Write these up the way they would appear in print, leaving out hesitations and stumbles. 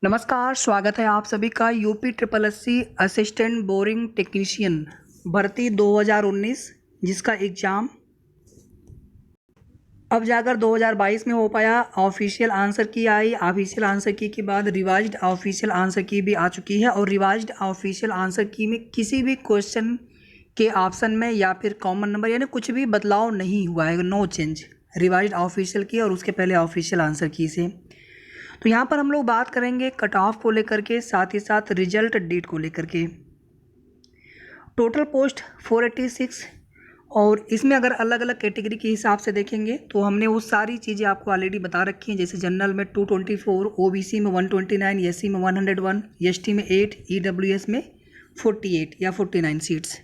नमस्कार, स्वागत है आप सभी का UP triple S C assistant boring technician भर्ती 2019 जिसका एग्ज़ाम अब जाकर 2022 में हो पाया। ऑफिशियल आंसर की आई, ऑफिशियल आंसर की के बाद रिवाइज्ड ऑफिशियल आंसर की भी आ चुकी है और रिवाइज्ड ऑफिशियल आंसर की में किसी भी क्वेश्चन के ऑप्शन में या फिर कॉमन नंबर यानी कुछ भी बदलाव नहीं हुआ है, नो चेंज रिवाइज्ड ऑफिशियल की और उसके पहले ऑफिशियल आंसर की से। तो यहाँ पर हम लोग बात करेंगे कट ऑफ को लेकर के, साथ ही साथ रिजल्ट डेट को लेकर के। टोटल पोस्ट 486 और इसमें अगर अलग अलग कैटेगरी के हिसाब से देखेंगे तो हमने वो सारी चीज़ें आपको ऑलरेडी बता रखी हैं। जैसे जनरल में 224, ओबीसी में 129, एससी में 101, एसटी में 8, ईडब्ल्यूएस में 48 या 49 सीट्स।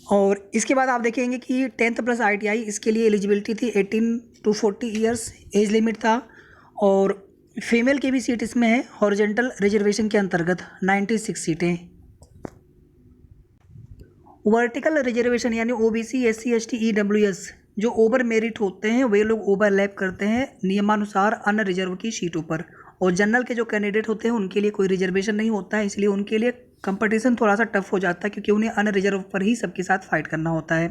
और इसके बाद आप देखेंगे कि 10th प्लस ITI इसके लिए एलिजिबिलिटी थी 18 to 40 ईयर्स एज लिमिट था और फीमेल की भी सीट इसमें है हॉरिजेंटल रिजर्वेशन के अंतर्गत 96 सीटें। वर्टिकल रिजर्वेशन यानी ओबीसी, एससी, एसटी, ईडब्ल्यूएस जो ओवर मेरिट होते हैं वे लोग ओवरलैप करते हैं नियमानुसार अन्य रिजर्व की सीटों पर, और जनरल के जो कैंडिडेट होते हैं उनके लिए कोई रिजर्वेशन नहीं होता है, इसलिए उनके लिए कंपटीशन थोड़ा सा टफ हो जाता है क्योंकि उन्हें अन्य रिजर्व पर ही सबके साथ फाइट करना होता है।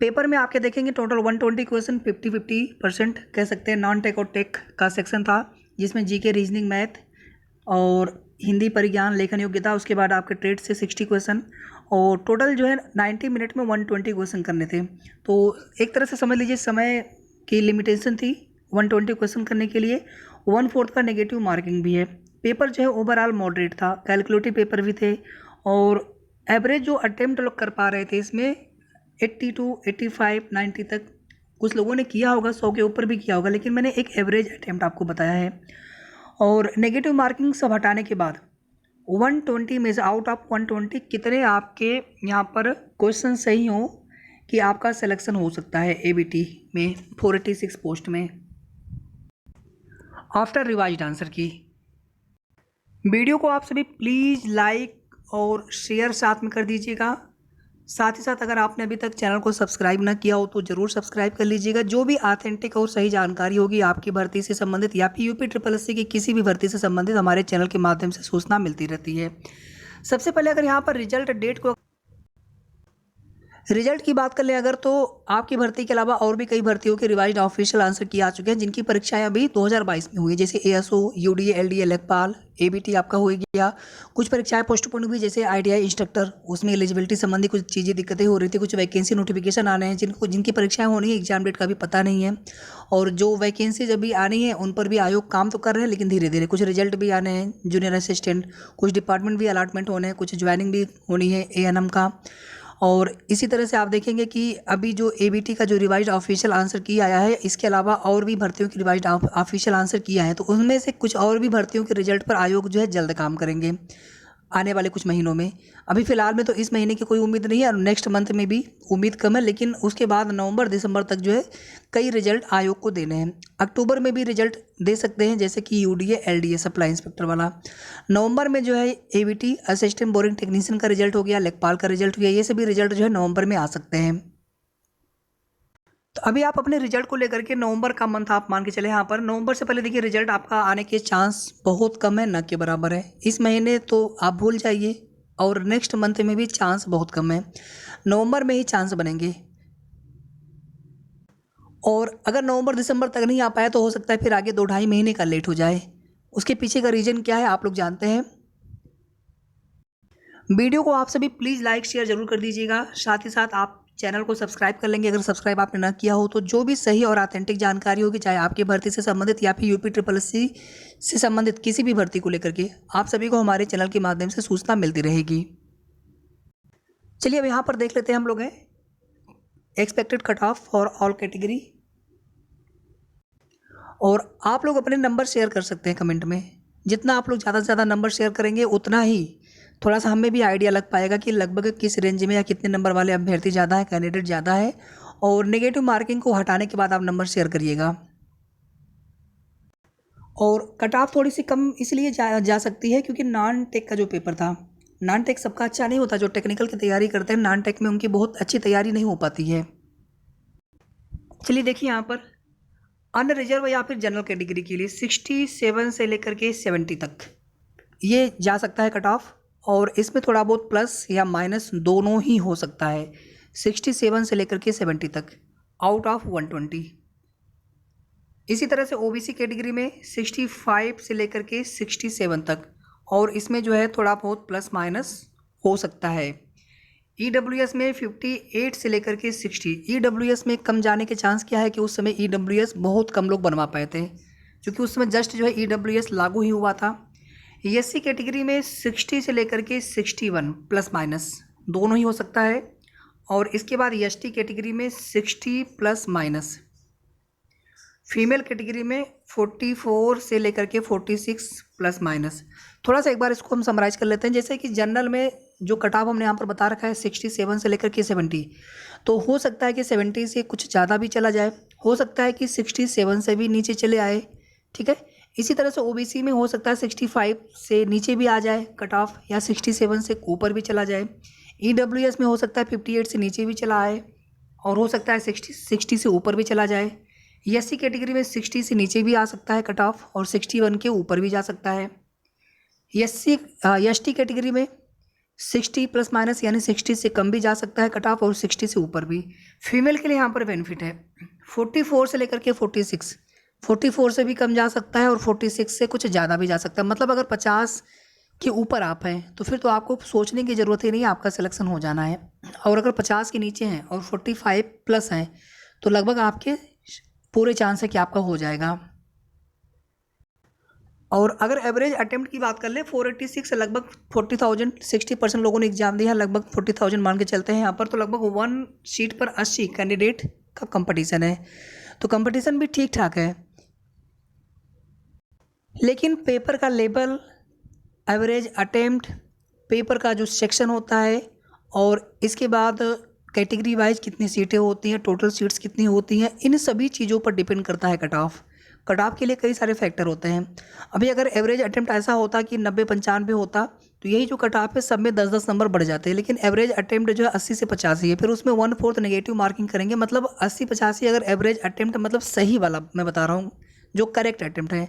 पेपर में आपके देखेंगे टोटल 120 क्वेश्चन 50-50% कह सकते हैं नॉन टेक और टेक का सेक्शन था, जिसमें जीके, रीजनिंग, मैथ और हिंदी परिज्ञान, लेखन योग्यता, उसके बाद आपके ट्रेड से 60 क्वेश्चन और टोटल जो है 90 मिनट में 120 क्वेश्चन करने थे। तो एक तरह से समझ लीजिए समय की लिमिटेशन थी 120 क्वेश्चन करने के लिए। 1/4 का नेगेटिव मार्किंग भी है। पेपर जो है ओवरऑल मॉडरेट था, कैलकुलेटिव पेपर भी थे और एवरेज जो अटेम्प्ट लोग कर पा रहे थे इसमें 82, 85, 90 तक कुछ लोगों ने किया होगा, 100 के ऊपर भी किया होगा, लेकिन मैंने एक एवरेज अटेम्प्ट आपको बताया है। और नेगेटिव मार्किंग सब हटाने के बाद 120 में से आउट ऑफ 120 कितने आपके यहाँ पर क्वेश्चन सही हो कि आपका सिलेक्शन हो सकता है एबीटी में 486 पोस्ट में आफ्टर रिवाइज्ड आंसर की। वीडियो को आप सभी प्लीज़ लाइक और शेयर साथ में कर दीजिएगा। साथ ही साथ अगर आपने अभी तक चैनल को सब्सक्राइब ना किया हो तो ज़रूर सब्सक्राइब कर लीजिएगा। जो भी ऑथेंटिक और सही जानकारी होगी आपकी भर्ती से संबंधित या फिर यूपी ट्रिपल एस सी की किसी भी भर्ती से संबंधित हमारे चैनल के माध्यम से सूचना मिलती रहती है। सबसे पहले अगर यहाँ पर रिजल्ट डेट को रिजल्ट की बात कर लें अगर, तो आपकी भर्ती के अलावा और भी कई भर्तियों के रिवाइज्ड ऑफिशियल आंसर किए आ चुके हैं जिनकी परीक्षाएं अभी 2022 में हुई है, जैसे एएसओ, यूडीए, एलडीए, लेखपाल, एबीटी आपका हो गया। कुछ परीक्षाएं पोस्टपोन हुई जैसे आईटीआई इंस्ट्रक्टर, उसमें एलिजिबिलिटी संबंधी कुछ चीज़ें दिक्कतें हो रही थी, कुछ वैकेंसी नोटिफिकेशन आने हैं जिनकी परीक्षाएं होनी है, एग्जाम डेट का भी पता नहीं है। और जो वैकेंसीज अभी आनी है उन पर भी आयोग काम तो कर रहे हैं, लेकिन धीरे धीरे कुछ रिजल्ट भी आने हैं जूनियर असिस्टेंट, कुछ डिपार्टमेंट भी अलॉटमेंट होने हैं, कुछ ज्वाइनिंग भी होनी है एएनएम का। और इसी तरह से आप देखेंगे कि अभी जो एबीटी का जो रिवाइज्ड ऑफिशियल आंसर की आया है, इसके अलावा और भी भर्तियों की रिवाइज्ड ऑफिशियल आंसर किया है, तो उनमें से कुछ और भी भर्तियों के रिजल्ट पर आयोग जो है जल्द काम करेंगे आने वाले कुछ महीनों में। अभी फ़िलहाल में तो इस महीने की कोई उम्मीद नहीं है और नेक्स्ट मंथ में भी उम्मीद कम है, लेकिन उसके बाद नवंबर दिसंबर तक जो है कई रिजल्ट आयोग को देने हैं। अक्टूबर में भी रिजल्ट दे सकते हैं जैसे कि यूडीए, एलडीए सप्लाई इंस्पेक्टर वाला। नवंबर में जो है एबीटी असिस्टेंट बोरिंग टेक्नीशियन का रिजल्ट हो गया, लेखपाल का रिजल्ट हो गया, ये सभी रिजल्ट जो है नवंबर में आ सकते हैं। तो अभी आप अपने रिजल्ट को लेकर के नवंबर का मंथ आप मान के चले, यहाँ पर नवंबर से पहले देखिए रिजल्ट आपका आने के चांस बहुत कम है, न के बराबर है। इस महीने तो आप भूल जाइए और नेक्स्ट मंथ में भी चांस बहुत कम है, नवंबर में ही चांस बनेंगे। और अगर नवंबर दिसंबर तक नहीं आ पाया तो हो सकता है फिर आगे 2-2.5 महीने का लेट हो जाए। उसके पीछे का रीज़न क्या है आप लोग जानते हैं। वीडियो को आप सभी प्लीज़ लाइक शेयर जरूर कर दीजिएगा। साथ ही साथ आप चैनल को सब्सक्राइब कर लेंगे अगर सब्सक्राइब आपने ना किया हो तो। जो भी सही और ऑथेंटिक जानकारी होगी, चाहे आपकी भर्ती से संबंधित या फिर यूपी ट्रिपल एस सी से संबंधित किसी भी भर्ती को लेकर के, आप सभी को हमारे चैनल के माध्यम से सूचना मिलती रहेगी। चलिए अब यहाँ पर देख लेते हैं हम लोग हैं expected cut off for all category. और आप लोग अपने नंबर शेयर कर सकते हैं कमेंट में। जितना आप लोग ज़्यादा से ज़्यादा नंबर शेयर करेंगे उतना ही थोड़ा सा हमें भी आइडिया लग पाएगा कि लगभग किस रेंज में या कितने नंबर वाले अभ्यर्थी ज़्यादा है, कैंडिडेट ज़्यादा है। और नेगेटिव मार्किंग को हटाने के बाद आप नंबर शेयर करिएगा। और कट ऑफ थोड़ी सी कम इसलिए जा सकती है क्योंकि नॉन टेक का जो पेपर था, नॉन टेक सबका अच्छा नहीं होता। जो टेक्निकल की तैयारी करते हैं नॉन टेक में उनकी बहुत अच्छी तैयारी नहीं हो पाती है। चलिए देखिए यहाँ पर अनरिजर्व या फिर जनरल कैटेगरी के लिए 67 से लेकर के 70 तक ये जा सकता है कट ऑफ, और इसमें थोड़ा बहुत प्लस या माइनस दोनों ही हो सकता है। 67 से लेकर के 70 तक आउट ऑफ 120। इसी तरह से ओबीसी कैटेगरी में 65 से लेकर के 67 तक, और इसमें जो है थोड़ा बहुत प्लस माइनस हो सकता है। ईडब्ल्यूएस में 58 से लेकर के 60। ईडब्ल्यूएस में कम जाने के चांस क्या है कि उस समय ईडब्ल्यूएस बहुत कम लोग बनवा पाए थे, क्योंकि उस समय जस्ट जो है ईडब्ल्यूएस लागू ही हुआ था। एससी कैटेगरी में 60 से लेकर के 61 प्लस माइनस दोनों ही हो सकता है, और इसके बाद एसटी कैटेगरी में 60 प्लस माइनस। फीमेल कैटेगरी में 44 से लेकर के 46 प्लस माइनस। थोड़ा सा एक बार इसको हम समराइज कर लेते हैं। जैसे कि जनरल में जो कट ऑफ हमने यहाँ पर बता रखा है 67 से लेकर के 70, तो हो सकता है कि 70 से कुछ ज़्यादा भी चला जाए, हो सकता है कि 67 से भी नीचे चले आए, ठीक है। इसी तरह से ओबीसी में हो सकता है 65 से नीचे भी आ जाए कट ऑफ, या 67 से ऊपर भी चला जाए। ईडब्ल्यूएस में हो सकता है 58 से नीचे भी चला आए, और हो सकता है 60 से ऊपर भी चला जाए। एससी कैटेगरी में 60 से नीचे भी आ सकता है कट ऑफ, और 61 के ऊपर भी जा सकता है। एसटी कैटेगरी में 60 प्लस माइनस यानी 60 से कम भी जा सकता है कट ऑफ, और 60 से ऊपर भी। फीमेल के लिए यहाँ पर बेनिफिट है 44 से लेकर के 46, 44 से भी कम जा सकता है, और 46 से कुछ ज़्यादा भी जा सकता है। मतलब अगर 50 के ऊपर आप हैं तो फिर तो आपको सोचने की ज़रूरत ही नहीं, आपका सिलेक्शन हो जाना है। और अगर 50 के नीचे हैं और 45 प्लस हैं तो लगभग आपके पूरे चांस है कि आपका हो जाएगा। और अगर एवरेज अटेम्प्ट की बात कर ले 486 से लगभग 40,000, 60% लोगों ने एग्जाम दिया, लगभग 40,000 मान के चलते हैं यहाँ पर, तो लगभग 1 सीट पर 80 कैंडिडेट का कंपटीशन है, तो कंपटीशन भी ठीक ठाक है। लेकिन पेपर का लेवल, एवरेज अटेम्प्ट, पेपर का जो सेक्शन होता है, और इसके बाद कैटेगरी वाइज कितनी सीटें होती हैं, टोटल सीट्स कितनी होती हैं, इन सभी चीज़ों पर डिपेंड करता है कट ऑफ। कट ऑफ के लिए कई सारे फैक्टर होते हैं। अभी अगर एवरेज अटेम्प्ट ऐसा होता कि 90-95 होता तो यही जो कट ऑफ है सब में 10-10 नंबर बढ़ जाते हैं, लेकिन एवरेज अटेम्प्ट जो है 80 से 85 है, फिर उसमें 1/4 नेगेटिव मार्किंग करेंगे। मतलब 80-85 अगर एवरेज अटेम्प्ट, मतलब सही वाला मैं बता रहा हूँ जो करेक्ट अटेम्प्ट है,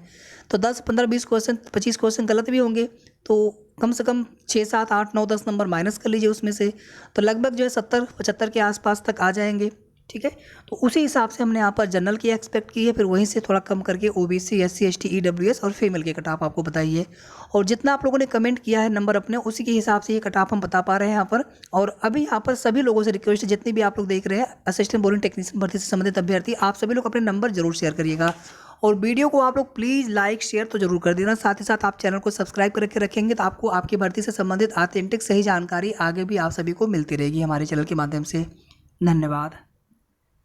तो 10, 15, 20 क्वेश्चन, 25 क्वेश्चन गलत भी होंगे, तो कम से कम 6, 7, 8, 9, 10 नंबर माइनस कर लीजिए उसमें से, तो लगभग जो है 70-75 के आसपास तक आ जाएंगे, ठीक है। तो उसी हिसाब से हमने यहाँ पर जनरल की एक्सपेक्ट की है, फिर वहीं से थोड़ा कम करके ओबीसी, एससी, एसटी, ईडब्ल्यूएस और फीमेल के कट ऑफ आपको बताई है। और जितना आप लोगों ने कमेंट किया है नंबर अपने, उसी के हिसाब से ये कट ऑफ हम बता पा रहे हैं यहाँ पर। और अभी यहाँ पर सभी लोगों से रिक्वेस्ट है, जितने भी आप लोग देख रहे हैं असिस्टेंट बोरिंग टेक्नीशियन भर्ती से संबंधित अभ्यर्थी, आप सभी लोग अपने नंबर जरूर शेयर करिएगा, और वीडियो को आप लोग प्लीज़ लाइक शेयर तो जरूर कर देना। साथ ही साथ आप चैनल को सब्सक्राइब करके रखेंगे तो आपको आपकी भर्ती से संबंधित ऑथेंटिक सही जानकारी आगे भी आप सभी को मिलती रहेगी हमारे चैनल के माध्यम से। धन्यवाद।